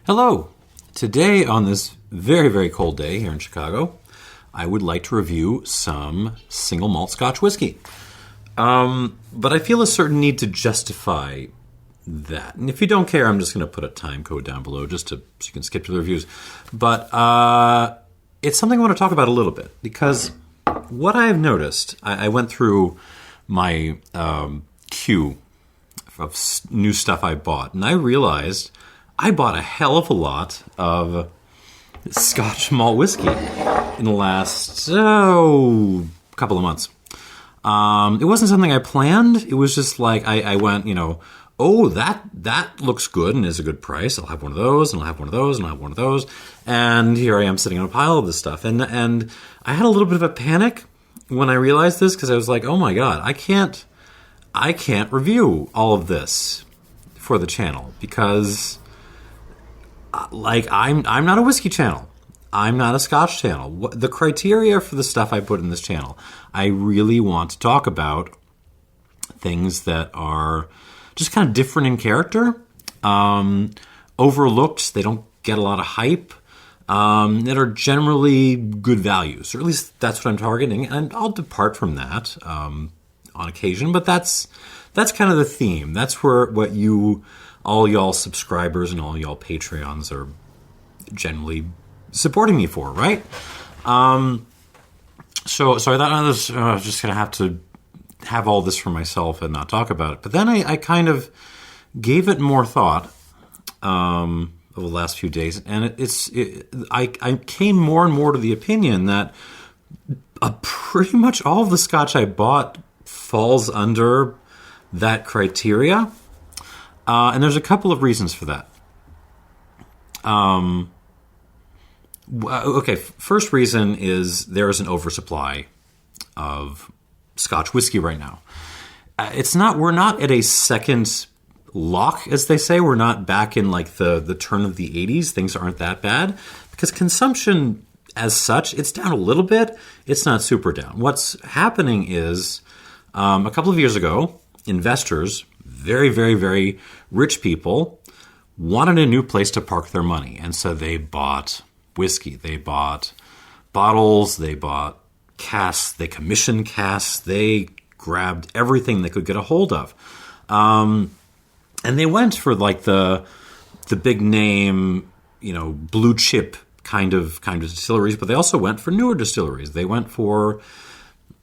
Hello. Today, on this very, very cold day here in Chicago, I would like to review some single malt Scotch whiskey. But I feel a certain need to justify that. And if you don't care, I'm just going to put a time code down below so you can skip to the reviews. But it's something I want to talk about a little bit, because what I've noticed, I went through my queue of new stuff I bought, and I realized I bought a hell of a lot of Scotch malt whiskey in the last couple of months. It wasn't something I planned. It was just like I went, that looks good and is a good price. I'll have one of those, and I'll have one of those, and I'll have one of those. And here I am sitting on a pile of this stuff. And I had a little bit of a panic when I realized this, because I was like, oh my God, I can't review all of this for the channel, because I'm not a whiskey channel. I'm not a Scotch channel. The criteria for the stuff I put in this channel, I really want to talk about things that are just kind of different in character, overlooked, they don't get a lot of hype, that are generally good values, or at least that's what I'm targeting. And I'll depart from that on occasion, but that's kind of the theme. That's what all y'all subscribers and all y'all Patreons are generally supporting me for, right? So I thought I was just going to have to have all this for myself and not talk about it. But then I kind of gave it more thought over the last few days, and I came more and more to the opinion that pretty much all of the Scotch I bought falls under that criteria. And there's a couple of reasons for that. Okay, first reason is there is an oversupply of Scotch whiskey right now. We're not at a second lock, as they say. We're not back in like the turn of the 80s. Things aren't that bad, because consumption as such, it's down a little bit. It's not super down. What's happening is a couple of years ago, investors, very, very, very rich people, wanted a new place to park their money. And so they bought whiskey. They bought bottles. They bought casks. They commissioned casks. They grabbed everything they could get a hold of. And they went for like the big name, blue chip kind of distilleries, but they also went for newer distilleries. They went for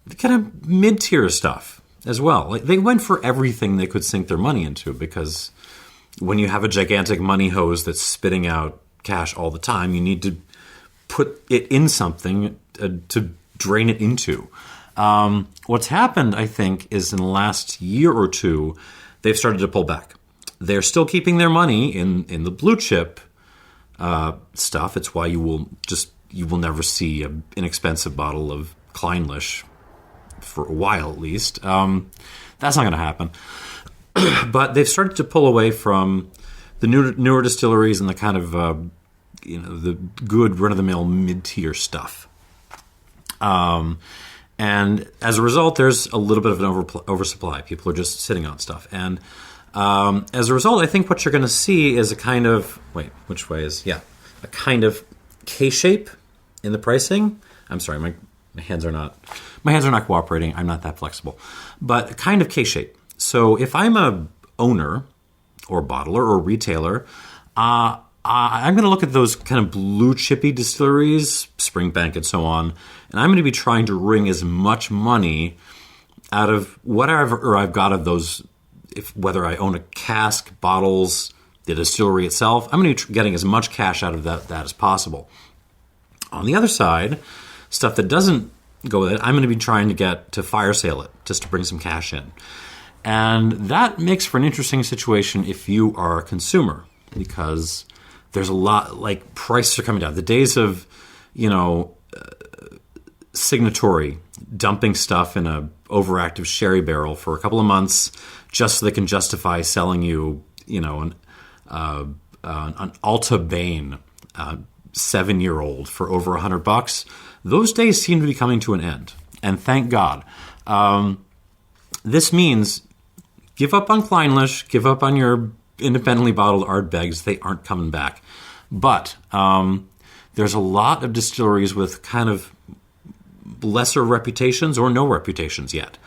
the kind of mid-tier stuff as well. Like, they went for everything they could sink their money into, because when you have a gigantic money hose that's spitting out cash all the time, you need to put it in something to drain it into. What's happened, I think, is in the last year or two, they've started to pull back. They're still keeping their money in the blue chip stuff. It's why you will never see an inexpensive bottle of Kleinlich for a while, at least. That's not going to happen. But they've started to pull away from the newer distilleries and the kind of the good run-of-the-mill mid-tier stuff. And as a result, there's a little bit of an oversupply. People are just sitting on stuff. And as a result, I think what you're going to see is a kind of a kind of K-shape in the pricing. I'm sorry, my hands are not cooperating. I'm not that flexible, but a kind of K-shape. So if I'm a owner or bottler or retailer, I'm going to look at those kind of blue chippy distilleries, Springbank and so on, and I'm going to be trying to wring as much money out of whatever I've got of those. Whether I own a cask, bottles, the distillery itself, I'm going to be getting as much cash out of that as possible. On the other side, stuff that doesn't go with it, I'm going to be trying to get to fire sale it just to bring some cash in. And that makes for an interesting situation if you are a consumer, because there's a lot, like, prices are coming down. The days of, signatory dumping stuff in a overactive sherry barrel for a couple of months just so they can justify selling you, an Alta Bane 7-year-old for over $100. Those days seem to be coming to an end, and thank God. This means give up on Kleinlich, give up on your independently bottled Ardbegs, they aren't coming back. But there's a lot of distilleries with kind of lesser reputations or no reputations yet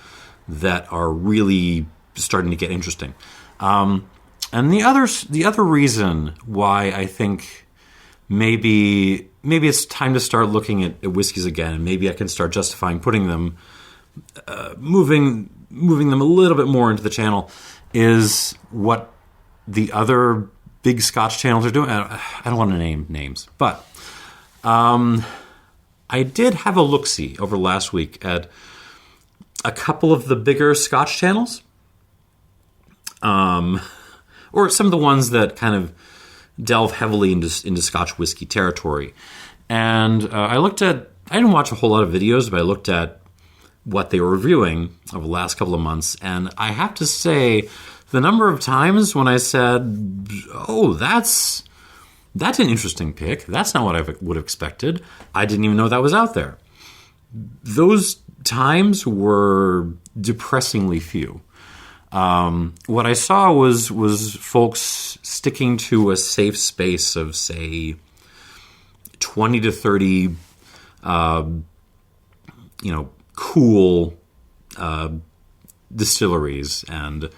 that are really starting to get interesting. And the other reason why I think maybe it's time to start looking at whiskeys again, and maybe I can start justifying putting them, moving them a little bit more into the channel, is what the other big Scotch channels are doing. I don't want to name names, but I did have a look-see over last week at a couple of the bigger Scotch channels, or some of the ones that kind of delve heavily into Scotch whiskey territory. And I didn't watch a whole lot of videos, but I looked at what they were reviewing over the last couple of months. And I have to say, the number of times when I said, oh, that's an interesting pick. That's not what I would have expected. I didn't even know that was out there. Those times were depressingly few. What I saw was folks sticking to a safe space of, say, 20 to 30, cool distilleries, and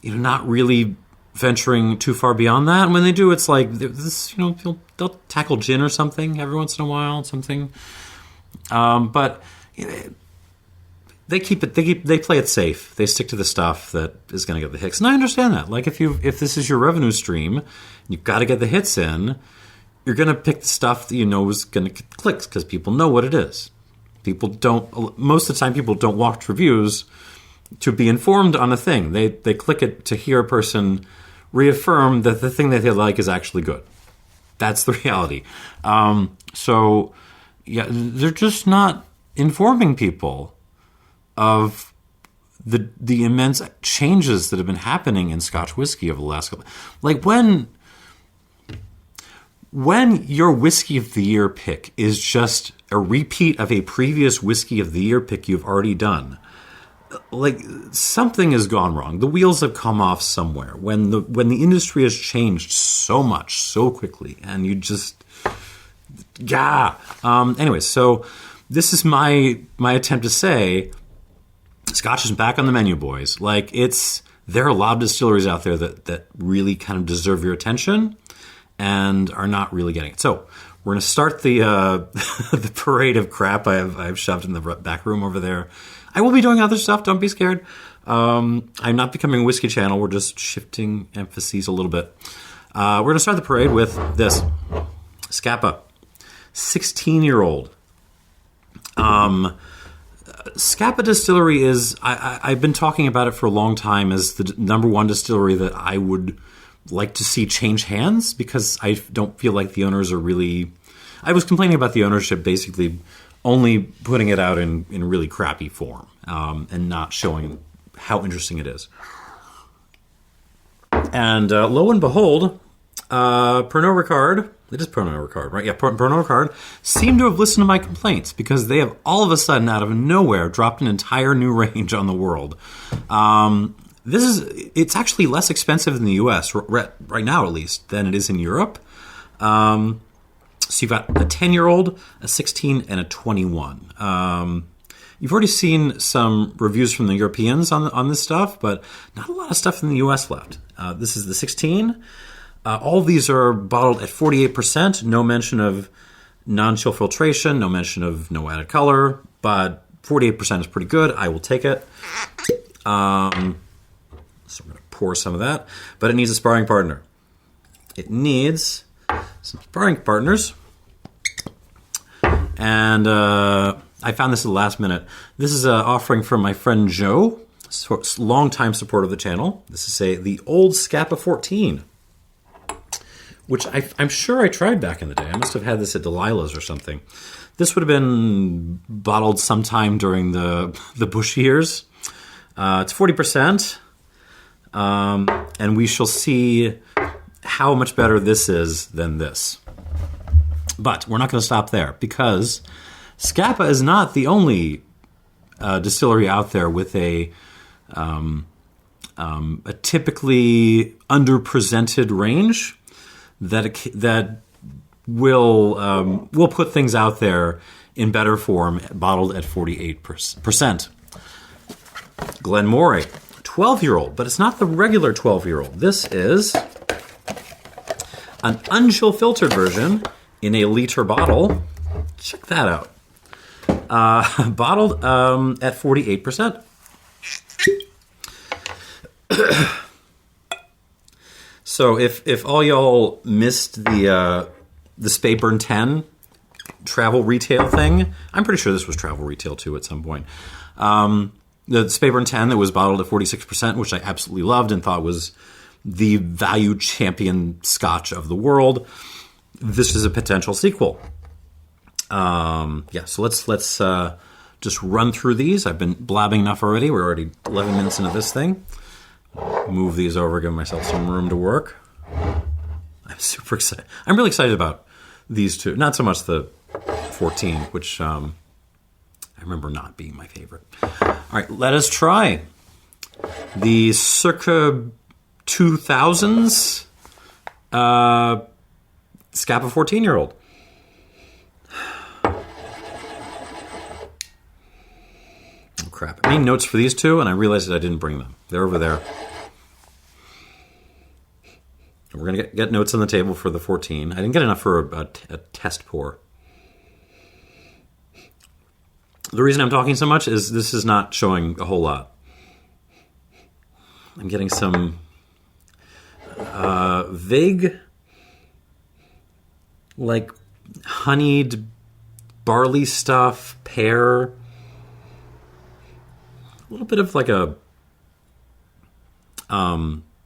not really venturing too far beyond that. And when they do, it's like this, they'll tackle gin or something every once in a while, something. But they play it safe. They stick to the stuff that is going to get the hits. And I understand that. Like if this is your revenue stream, you've got to get the hits in, you're going to pick the stuff that you know is going to get clicks because people know what it is. Most of the time people don't watch reviews to be informed on a thing. They click it to hear a person reaffirm that the thing that they like is actually good. That's the reality. So they're just not informing people of the immense changes that have been happening in Scotch whiskey over the last couple. Like when your whiskey of the year pick is just a repeat of a previous whiskey of the year pick you've already done, like something has gone wrong. The wheels have come off somewhere. When the industry has changed so much so quickly, and you just anyway, so this is my attempt to say Scotch is back on the menu, boys. Like there are a lot of distilleries out there that really kind of deserve your attention and are not really getting it. So we're going to start the the parade of crap I've shoved in the back room over there. I will be doing other stuff. Don't be scared. I'm not becoming a whiskey channel. We're just shifting emphases a little bit. We're going to start the parade with this Scapa, 16-year-old. Scapa Distillery is, I've been talking about it for a long time as the number one distillery that I would like to see change hands, because I don't feel like the owners are really... I was complaining about the ownership basically only putting it out in really crappy form and not showing how interesting it is. And lo and behold, Pernod Ricard, it is Pernod Ricard, right? Yeah, Pernod Ricard seem to have listened to my complaints, because they have all of a sudden, out of nowhere, dropped an entire new range on the world. It's actually less expensive in the U.S., right now at least, than it is in Europe. So you've got a 10-year-old, a 16, and a 21. You've already seen some reviews from the Europeans on this stuff, but not a lot of stuff in the U.S. left. This is the 16. All of these are bottled at 48%. No mention of non-chill filtration. No mention of no added color. But 48% is pretty good. I will take it. So I'm going to pour some of that. But it needs a sparring partner. It needs some sparring partners. And I found this at the last minute. This is an offering from my friend Joe, longtime supporter of the channel. This is the old Scapa 14, which I'm sure I tried back in the day. I must have had this at Delilah's or something. This would have been bottled sometime during the Bush years. It's 40%, and we shall see how much better this is than this. But we're not going to stop there, because Scapa is not the only distillery out there with a a typically underpresented range that will put things out there in better form, bottled at 48%. Glen Moray, 12-year-old, but it's not the regular 12-year-old. This is an Unchillfiltered version in a liter bottle. Check that out. Bottled at 48%. So if all y'all missed the Speyburn 10 travel retail thing, I'm pretty sure this was travel retail too at some point. The Speyburn 10 that was bottled at 46%, which I absolutely loved and thought was the value champion Scotch of the world. This is a potential sequel. So let's just run through these. I've been blabbing enough already. We're already 11 minutes into this thing. Move these over, give myself some room to work. I'm super excited. I'm really excited about these two. Not so much the 14, which I remember not being my favorite. All right, let us try the circa 2000s Scapa 14-year-old. Oh, crap. I made notes for these two, and I realized that I didn't bring them. They're over there. We're going to get notes on the table for the 14. I didn't get enough for a test pour. The reason I'm talking so much is this is not showing a whole lot. I'm getting some vague, like honeyed barley stuff, pear, a little bit of like a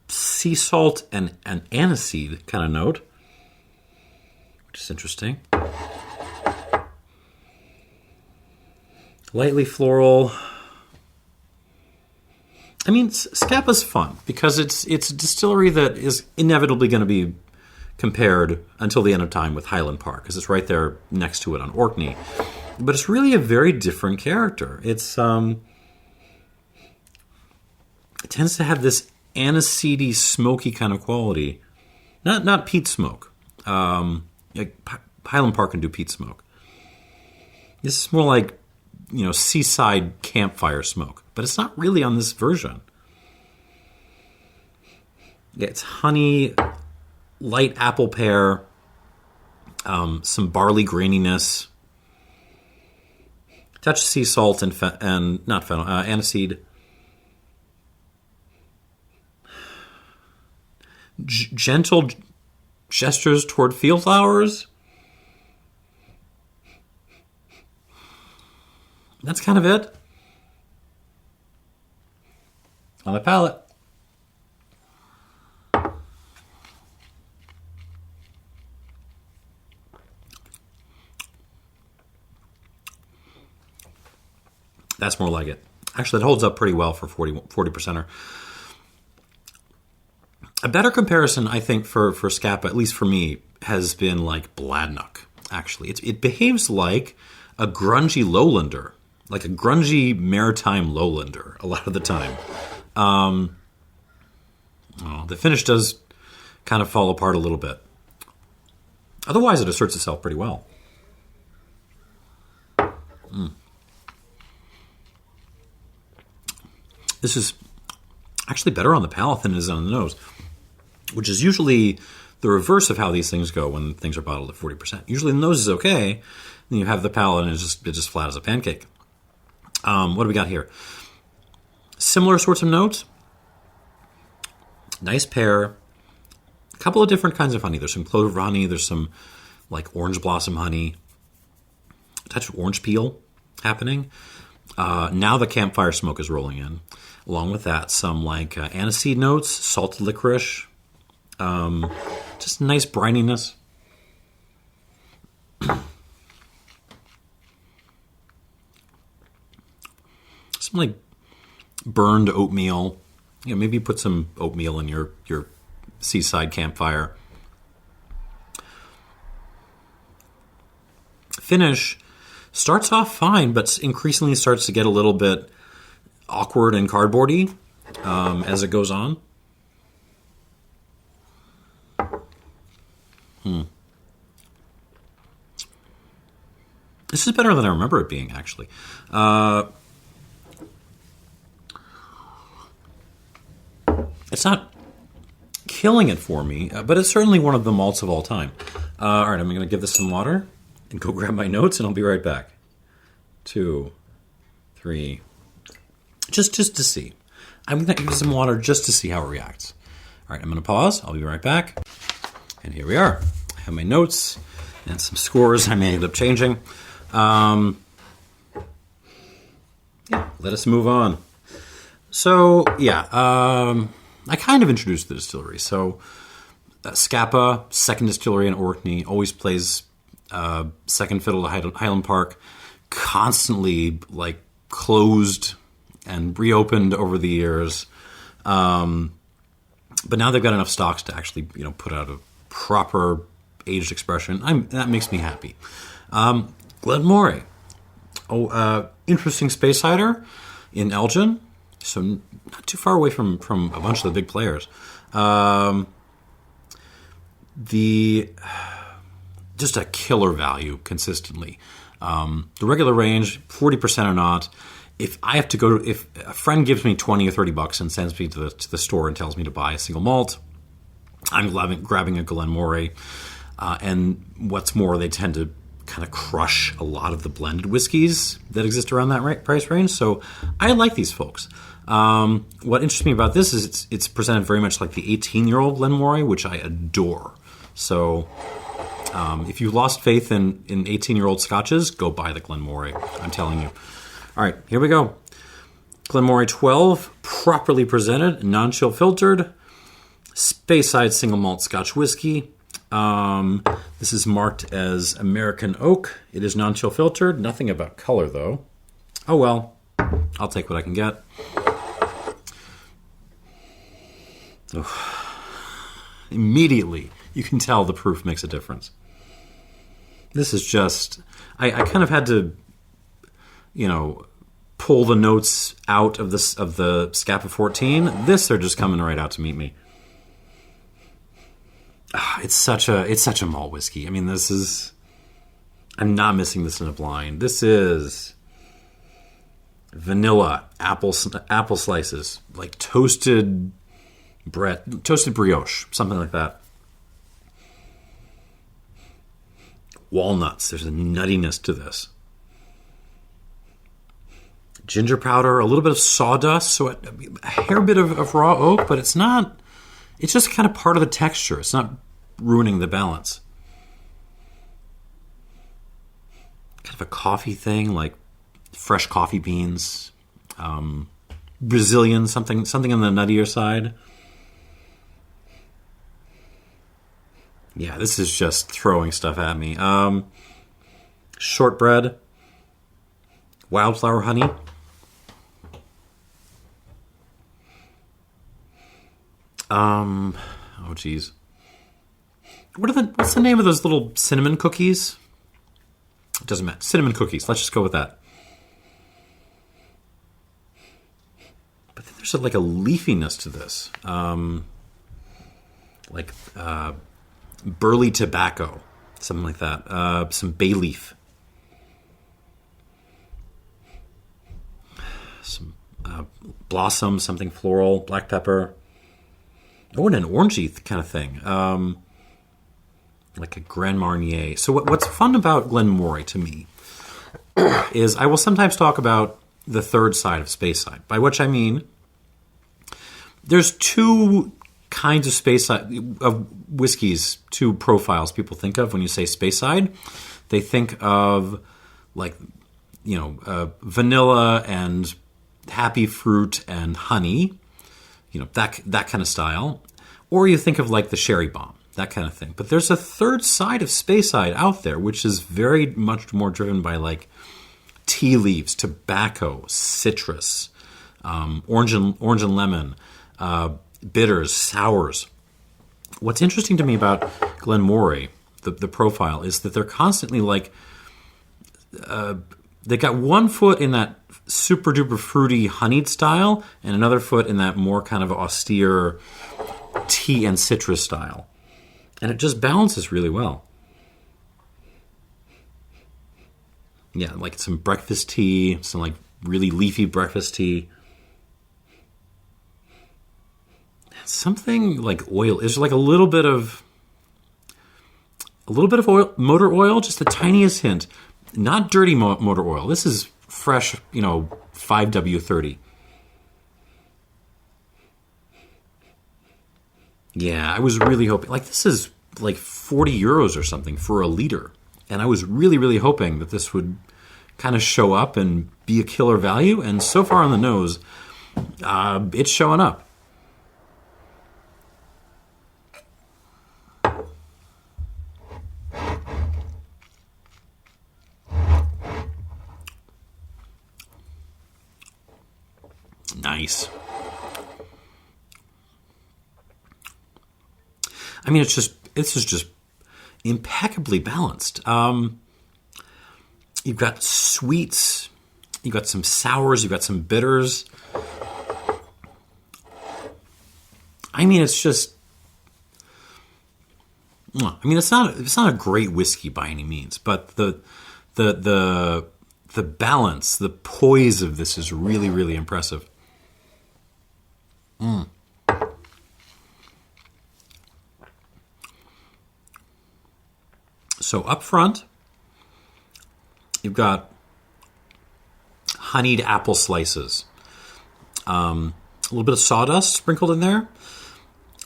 sea salt and an aniseed kind of note, which is interesting. Lightly floral. I mean, Scapa's fun because it's a distillery that is inevitably going to be compared until the end of time with Highland Park because it's right there next to it on Orkney. But it's really a very different character. It tends to have this aniseedy, smoky kind of quality. Not peat smoke. Like Highland Park can do peat smoke. This is more like, seaside campfire smoke. But it's not really on this version. Yeah, it's honey, light apple pear, some barley graininess, touch sea salt and not fennel, aniseed. Gentle gestures toward field flowers. That's kind of it. On the palate. That's more like it. Actually, it holds up pretty well for 40%er. A better comparison, I think, for Scapa, at least for me, has been like Bladnoch, actually. It behaves like a grungy lowlander, like a grungy maritime lowlander a lot of the time. The finish does kind of fall apart a little bit. Otherwise, it asserts itself pretty well. This is actually better on the palate than it is on the nose, which is usually the reverse of how these things go when things are bottled at 40%. Usually the nose is okay, then you have the palate and it's just flat as a pancake. What do we got here? Similar sorts of notes. Nice pear. A couple of different kinds of honey. There's some clover honey. There's some like orange blossom honey. A touch of orange peel happening. Now the campfire smoke is rolling in. Along with that, some like aniseed notes, salted licorice. Just nice brininess. Some like burned oatmeal. Maybe put some oatmeal in your seaside campfire. Finish starts off fine, but increasingly starts to get a little bit awkward and cardboardy. as it goes on. This is better than I remember it being, actually. It's not killing it for me, but it's certainly one of the malts of all time. All right, I'm going to give this some water and go grab my notes, and I'll be right back. 2, 3. Just to see. I'm going to give some water just to see how it reacts. All right, I'm going to pause. I'll be right back. And here we are. I have my notes and some scores I may end up changing. Yeah, let us move on. So, yeah, I kind of introduced the distillery. So, Scapa, second distillery in Orkney, always plays second fiddle to Highland Park, constantly like closed and reopened over the years. But now they've got enough stocks to actually, put out a proper aged expression. That makes me happy. Glen Moray. Interesting Speyside in Elgin. So not too far away from a bunch of the big players. Just a killer value consistently. The regular range, 40% or not. If I have to go, if a friend gives me $20 or $30 and sends me to the store and tells me to buy a single malt, I'm grabbing a Glen Moray. And what's more, they tend to kind of crush a lot of the blended whiskeys that exist around that price range. So I like these folks. What interests me about this is it's presented very much like the 18-year-old Glen Moray, which I adore. So if you lost faith in 18-year-old scotches, go buy the Glen Moray. I'm telling you. All right, here we go. Glen Moray 12, properly presented, non-chill filtered, Speyside single malt Scotch whiskey. This is marked as American oak. It is non-chill filtered. Nothing about color, though. Oh well, I'll take what I can get. Oh. Immediately, you can tell the proof makes a difference. This is just... I kind of had to, pull the notes out of the Scapa 14. This, they're just coming right out to meet me. It's such a malt whiskey. I mean, I'm not missing this in a blind. This is vanilla, apple slices, like toasted bread, toasted brioche, something like that. Walnuts. There's a nuttiness to this. Ginger powder, a little bit of sawdust, so a hair bit of raw oak, but it's not. It's just kind of part of the texture. It's not ruining the balance. Kind of a coffee thing, like fresh coffee beans, Brazilian, something on the nuttier side. Yeah, this is just throwing stuff at me. Shortbread, wildflower honey. Oh geez. What's the name of those little cinnamon cookies? It doesn't matter. Cinnamon cookies. Let's just go with that. But then there's like a leafiness to this. Like burley tobacco. Something like that. Some bay leaf. Some blossom, something floral, black pepper. Oh, and an orangey kind of thing. Like a Grand Marnier. So what's fun about Glen Moray to me is I will sometimes talk about the third side of Speyside, by which I mean there's two kinds of Speyside of whiskeys, two profiles people think of when you say Speyside. They think of like vanilla and happy fruit and honey, that kind of style, or you think of like the sherry bomb. That kind of thing. But there's a third side of Speyside out there, which is very much more driven by like tea leaves, tobacco, citrus, orange and lemon, bitters, sours. What's interesting to me about Glen Moray, the profile, is that they're constantly like they got one foot in that super duper fruity honeyed style and another foot in that more kind of austere tea and citrus style. And it just balances really well. Yeah, like some breakfast tea, some like really leafy breakfast tea. Something like oil. Is like a little bit of oil, motor oil, just the tiniest hint. Not dirty motor oil. This is fresh, 5W30. Yeah, I was really hoping, like this is like 40 euros or something for a liter. And I was really, really hoping that this would kind of show up and be a killer value. And so far on the nose, it's showing up. Nice. I mean, this is just impeccably balanced. You've got sweets, you've got some sours, you've got some bitters. I mean, it's just. I mean, it's not a great whiskey by any means, but the balance, the poise of this is really, really impressive. So up front, you've got honeyed apple slices, a little bit of sawdust sprinkled in there,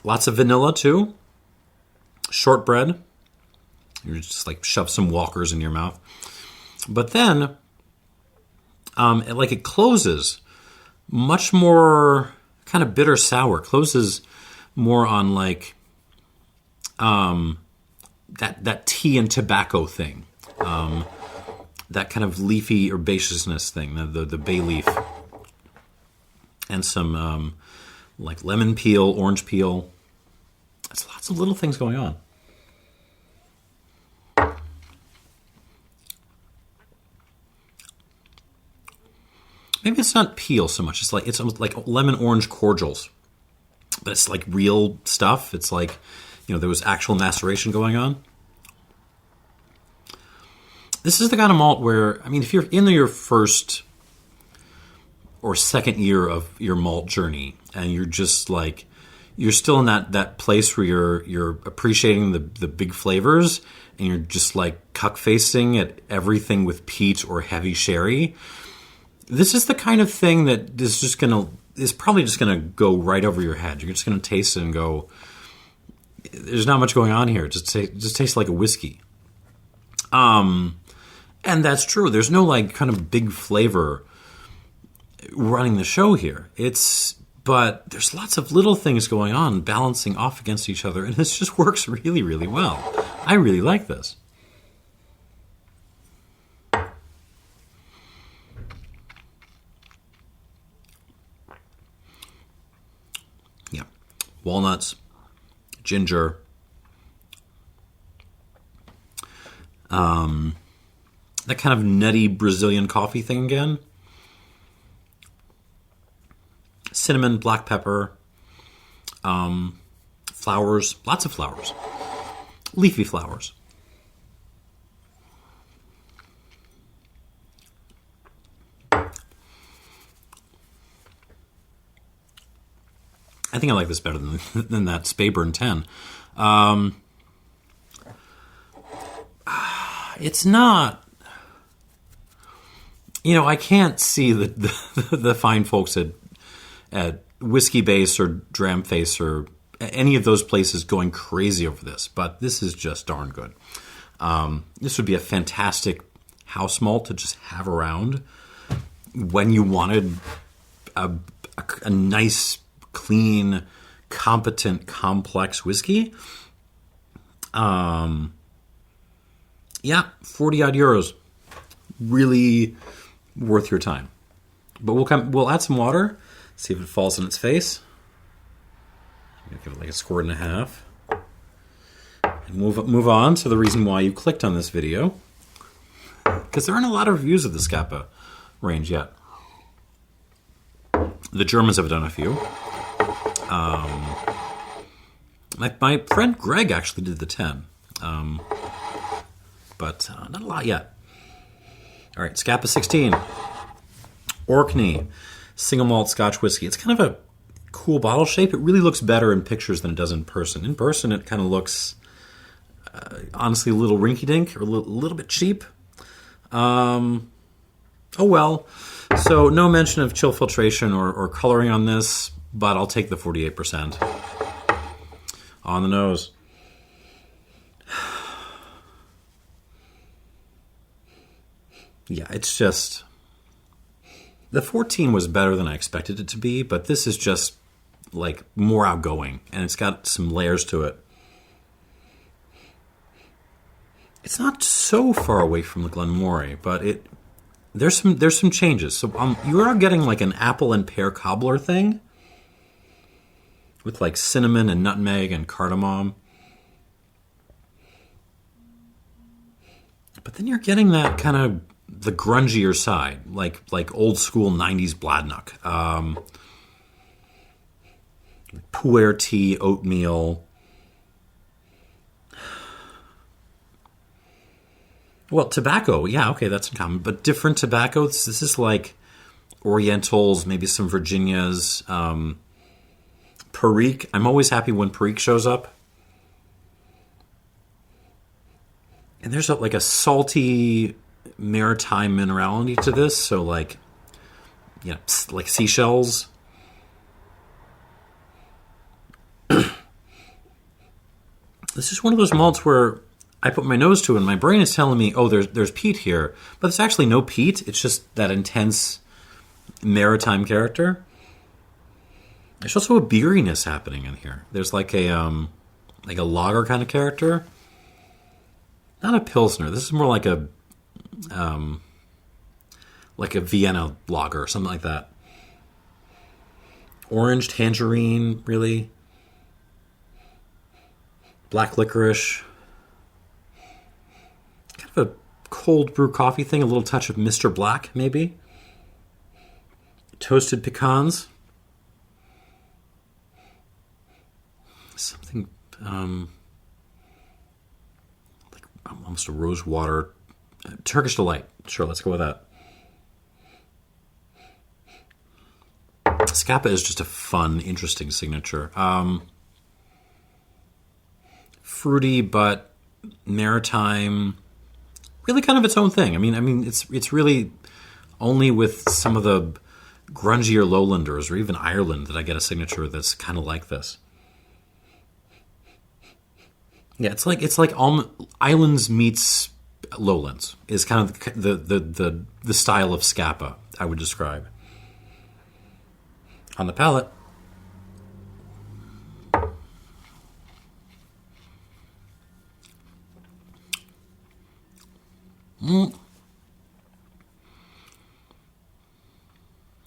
lots of vanilla too, shortbread. You just like shove some Walkers in your mouth, but then, it closes much more kind of bitter sour. Closes more on like that tea and tobacco thing, that kind of leafy herbaceousness thing, the bay leaf, and some like lemon peel, orange peel. It's lots of little things going on. Maybe it's not peel so much. It's like lemon orange cordials, but it's like real stuff. It's like, there was actual maceration going on. This is the kind of malt where, I mean, if you're in your first or second year of your malt journey and you're just like, you're still in that place where you're appreciating the big flavors and you're just like cuck facing at everything with peat or heavy sherry. This is the kind of thing that is probably just gonna go right over your head. You're just gonna taste it and go, "There's not much going on here. It just tastes like a whiskey." And that's true. There's no like kind of big flavor running the show here. But there's lots of little things going on, balancing off against each other, and this just works really, really well. I really like this. Yeah, walnuts, ginger, that kind of nutty Brazilian coffee thing again. Cinnamon, black pepper, flowers, lots of flowers, leafy flowers. I think I like this better than that Speyburn 10. It's not, I can't see the fine folks at Whiskey Base or Dram Face or any of those places going crazy over this, but this is just darn good. This would be a fantastic house malt to just have around when you wanted a nice, clean, competent, complex whiskey. Yeah, 40 odd euros. Really worth your time. But we'll add some water. See if it falls in its face. I'm going to give it like a squirt and a half. And move on to the reason why you clicked on this video. because there aren't a lot of reviews of the Scapa range yet. The Germans have done a few. My friend Greg actually did the 10, but not a lot yet. All right, Scapa 16. Orkney, single malt Scotch whiskey. It's kind of a cool bottle shape. It really looks better in pictures than it does in person. In person, it kind of looks, honestly, a little rinky-dink or a little bit cheap. Oh well. So no mention of chill filtration or coloring on this, but I'll take the 48%. On the nose. Yeah, it's just... The 14 was better than I expected it to be, but this is just, like, more outgoing, and it's got some layers to it. It's not so far away from the Glen Moray, but there's some changes. So you are getting, like, an apple and pear cobbler thing with, like, cinnamon and nutmeg and cardamom. But then you're getting that kind of the grungier side, like old school 90s Bladnoch. Pu'er tea, oatmeal. Well, tobacco, yeah, okay, that's in common. But different tobacco, this is like Orientals, maybe some Virginias. Perique, I'm always happy when Perique shows up. And there's like a salty maritime minerality to this, so like, you know, like seashells. This is one of those malts where I put my nose to it and my brain is telling me, oh, there's peat here. But there's actually no peat. It's just that intense maritime character. There's also a beeriness happening in here. There's like a lager kind of character. Not a Pilsner. This is more like a Vienna lager or something like that. Orange, tangerine, really. Black licorice. Kind of a cold brew coffee thing. A little touch of Mr. Black, maybe. Toasted pecans. Something like almost a rose water. Turkish Delight. Sure, let's go with that. Scapa is just a fun, interesting signature. Fruity, but maritime. Really kind of its own thing. I mean, it's really only with some of the grungier lowlanders or even Ireland that I get a signature that's kind of like this. Yeah, it's like Islands meets Lowlands is kind of the style of Scapa I would describe. On the palate.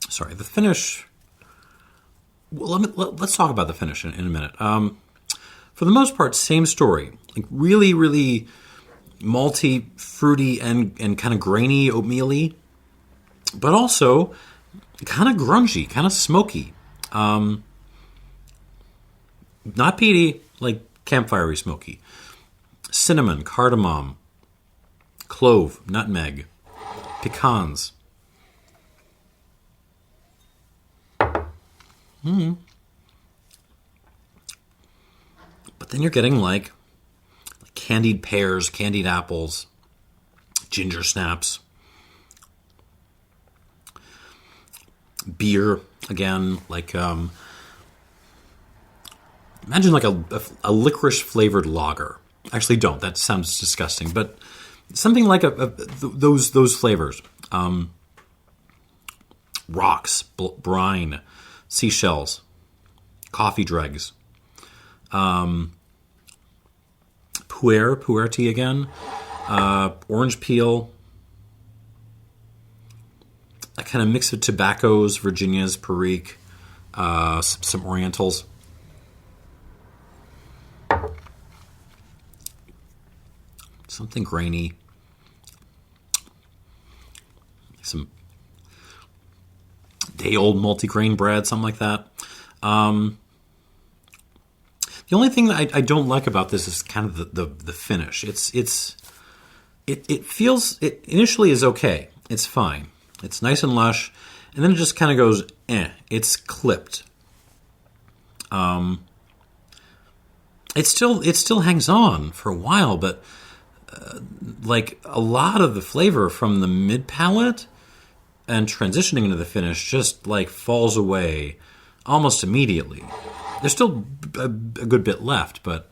Sorry, the finish. Well, let's talk about the finish in a minute. For the most part, same story. Like really, really malty, fruity, and kind of grainy, oatmeal-y, but also kind of grungy, kind of smoky. Not peaty, like campfire-y smoky. Cinnamon, cardamom, clove, nutmeg, pecans. But then you're getting like candied pears, candied apples, ginger snaps, beer again, like imagine like a licorice flavored lager. Actually, don't. That sounds disgusting, but something like those flavors. Rocks, brine, seashells, coffee dregs. Pu'er tea again, orange peel, a kind of mix of tobaccos, Virginias, Perique, some Orientals. Something grainy. day-old multi-grain bread, something like that. The only thing that I don't like about this is kind of the finish. It feels, it initially is okay. It's fine. It's nice and lush, and then it just kind of goes, It's clipped. It still hangs on for a while, but like a lot of the flavor from the mid palate and transitioning into the finish just like falls away almost immediately. There's still a good bit left, but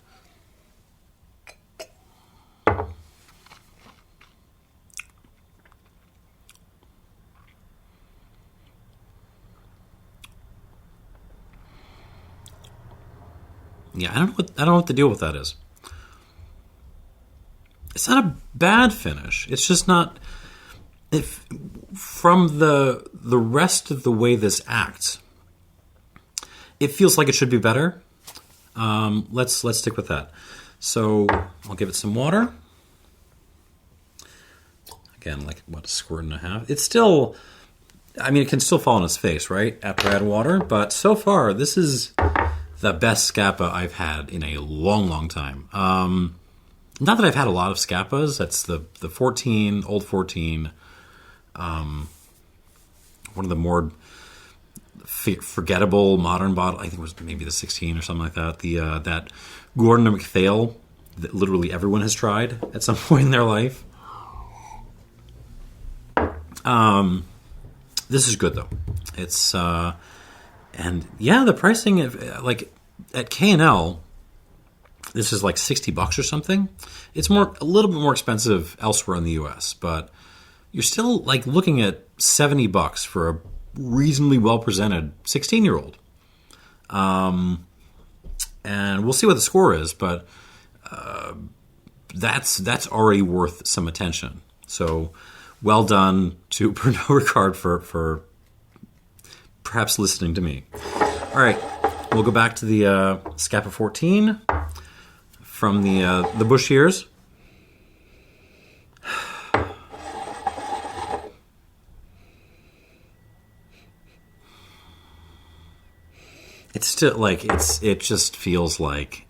yeah, I don't know what the deal with that is. It's not a bad finish. It's just not. If from the rest of the way this acts, it feels like it should be better. Let's stick with that. So I'll give it some water. Again, like what, a squirt and a half. It's still. I mean, it can still fall on its face, right? After I add water, but so far this is the best Scapa I've had in a long, long time. Not that I've had a lot of Scapas. That's the 14, old 14. One of the more forgettable modern bottle. I think it was maybe the 16 or something like that. That Gordon and MacPhail that literally everyone has tried at some point in their life. This is good though. It's and yeah, the pricing like at K&L, this is like $60 or something. It's a little bit more expensive elsewhere in the U.S., but you're still like looking at $70 for a reasonably well presented 16-year-old. And we'll see what the score is, but that's already worth some attention. So well done to Pernod Ricard for perhaps listening to me. All right, we'll go back to the Scapa 14 from the Bush years. It's still like it just feels like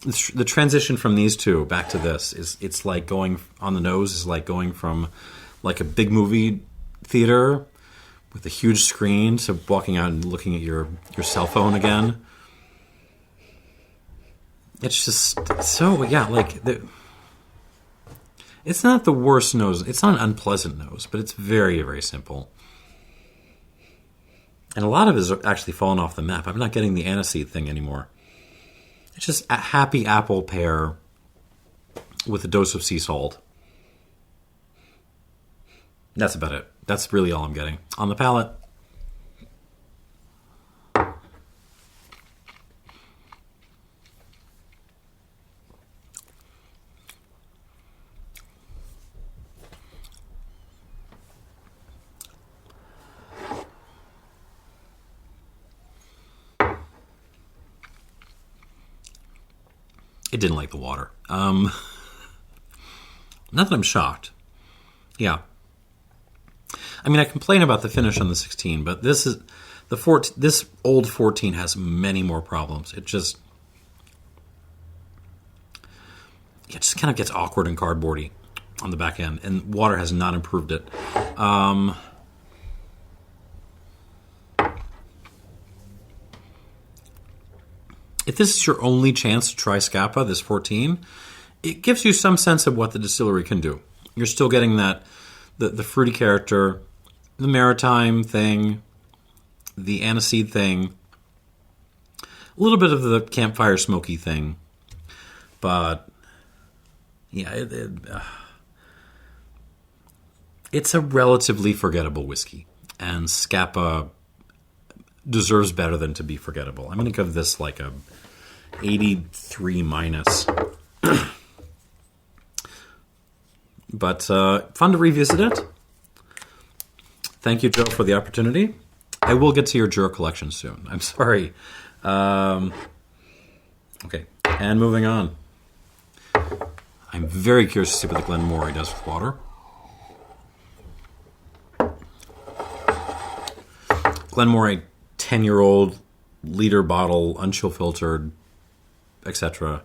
the transition from these two back to this it's like going on the nose is like going from like a big movie theater with a huge screen to walking out and looking at your cell phone again. It's just so, yeah, like it's not the worst nose. It's not an unpleasant nose, but it's very, very simple. And a lot of it is actually fallen off the map. I'm not getting the aniseed thing anymore. It's just a happy apple pear with a dose of sea salt. That's about it. That's really all I'm getting. On the palate, it didn't like the water. Not that I'm shocked. Yeah. I mean, I complain about the finish on the 16, but this old 14 has many more problems. It just kind of gets awkward and cardboardy on the back end, and water has not improved it. If this is your only chance to try Scapa, this 14, it gives you some sense of what the distillery can do. You're still getting that the fruity character, the maritime thing, the aniseed thing, a little bit of the campfire smoky thing, but yeah, it's a relatively forgettable whiskey, and Scapa deserves better than to be forgettable. I'm going to give this like a 83 minus. But fun to revisit it. Thank you, Joe, for the opportunity. I will get to your Jura collection soon. I'm sorry. Okay, and moving on. I'm very curious to see what the Glen Moray does with water. Glen Moray 10-year-old liter bottle, unchill-filtered, etc.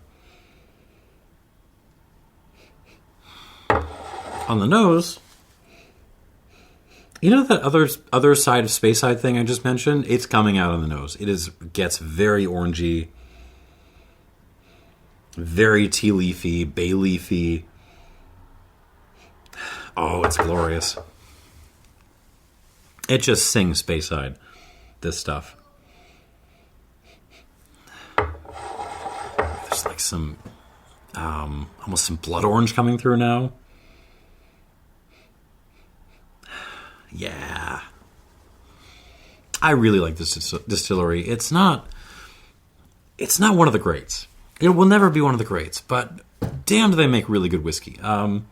On the nose, you know that other side of Speyside thing I just mentioned? It's coming out on the nose. Gets very orangey, very tea leafy, bay leafy. Oh, it's glorious. It just sings Speyside, this stuff. There's like some, almost some blood orange coming through now. Yeah. I really like this distillery. It's not one of the greats. It will never be one of the greats, but damn do they make really good whiskey. On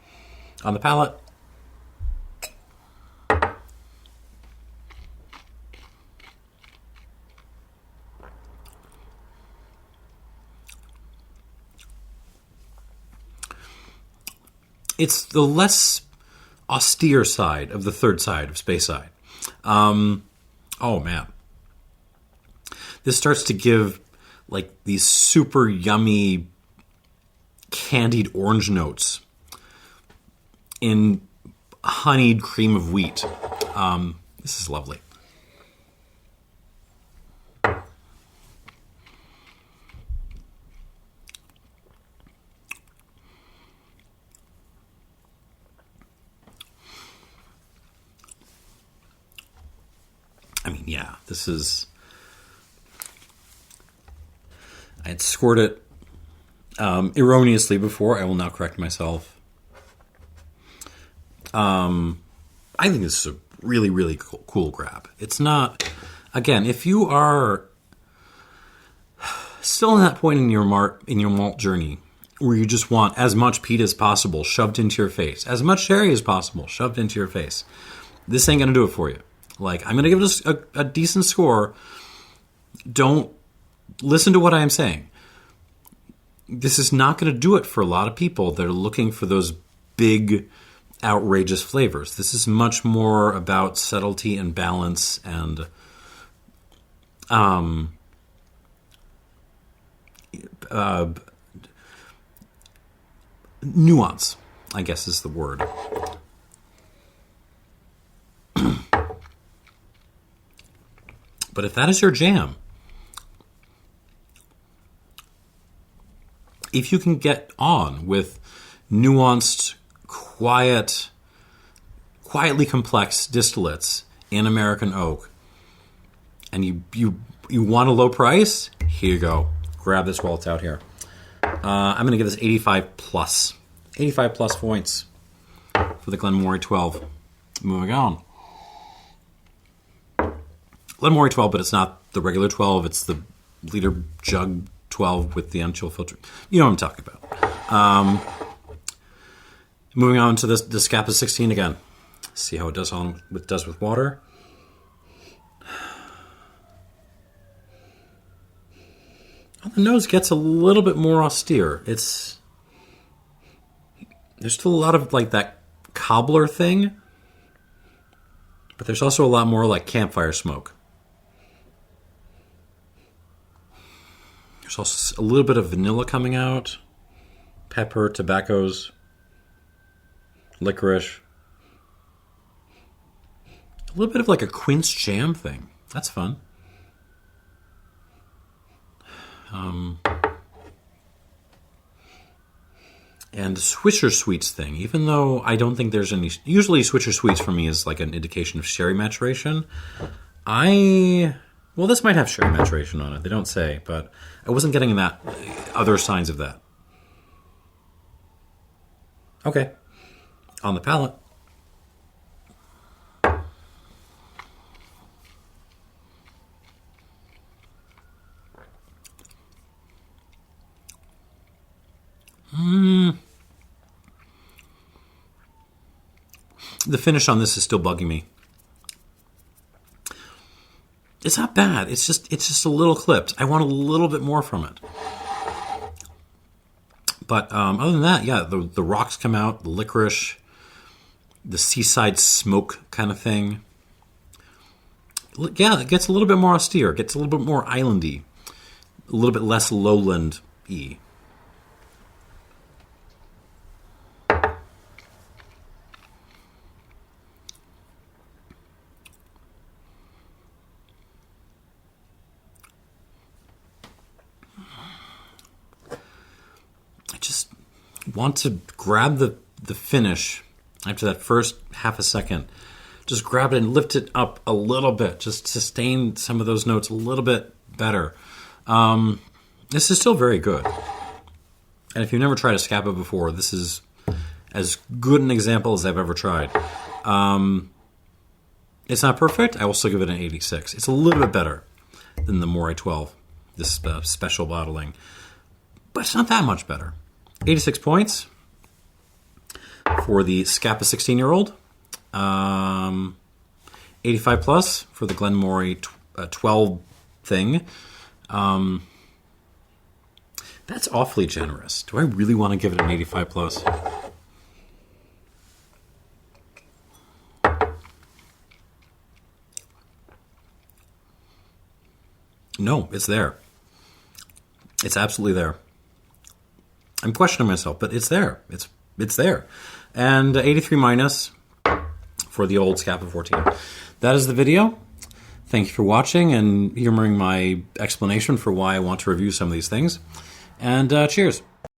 the palate, it's the less austere side of the third side of Speyside. Oh man, this starts to give like these super yummy candied orange notes in honeyed cream of wheat. This is lovely. I mean, yeah, this is... I had scored it erroneously before. I will now correct myself. I think this is a really, really cool grab. It's not... Again, if you are still in that point in your malt journey where you just want as much peat as possible shoved into your face, as much sherry as possible shoved into your face, this ain't going to do it for you. Like, I'm going to give it a decent score. Don't listen to what I'm saying. This is not going to do it for a lot of people that are looking for those big, outrageous flavors. This is much more about subtlety and balance and nuance, I guess is the word. But if that is your jam, if you can get on with nuanced, quietly complex distillates in American oak, and you want a low price, here you go. Grab this while it's out here. I'm going to give this 85 plus. 85 plus points for the Glen Moray 12. Moving on. Glen Moray 12, but it's not the regular 12. It's the liter jug 12 with the Unchillfiltered. You know what I'm talking about. Moving on to the Scapa 16 again. See how it does with water. The nose gets a little bit more austere. There's still a lot of like that cobbler thing, but there's also a lot more like campfire smoke. There's also a little bit of vanilla coming out, pepper, tobaccos, licorice. A little bit of like a quince jam thing. That's fun. And Swisher Sweets thing, even though I don't think there's any... Usually Swisher Sweets for me is like an indication of sherry maturation. Well, this might have sherry maturation on it. They don't say, but I wasn't getting that other signs of that. Okay. On the palate. The finish on this is still bugging me. It's not bad. It's just a little clipped. I want a little bit more from it. But other than that, yeah, the rocks come out, the licorice, the seaside smoke kind of thing. Yeah, it gets a little bit more austere. It gets a little bit more islandy. A little bit less lowland-y. I just want to grab the finish after that first half a second. Just grab it and lift it up a little bit. Just sustain some of those notes a little bit better. This is still very good. And if you've never tried a Scapa before, this is as good an example as I've ever tried. It's not perfect. I will still give it an 86. It's a little bit better than the Moray 12, this special bottling. But it's not that much better. 86 points for the Scapa 16-year-old. 85 plus for the Glen Moray 12 thing. That's awfully generous. Do I really want to give it an 85 plus? No, it's there. It's absolutely there. I'm questioning myself, but it's there. It's there. And 83 minus for the old Scapa 14. That is the video. Thank you for watching and humoring my explanation for why I want to review some of these things. And cheers.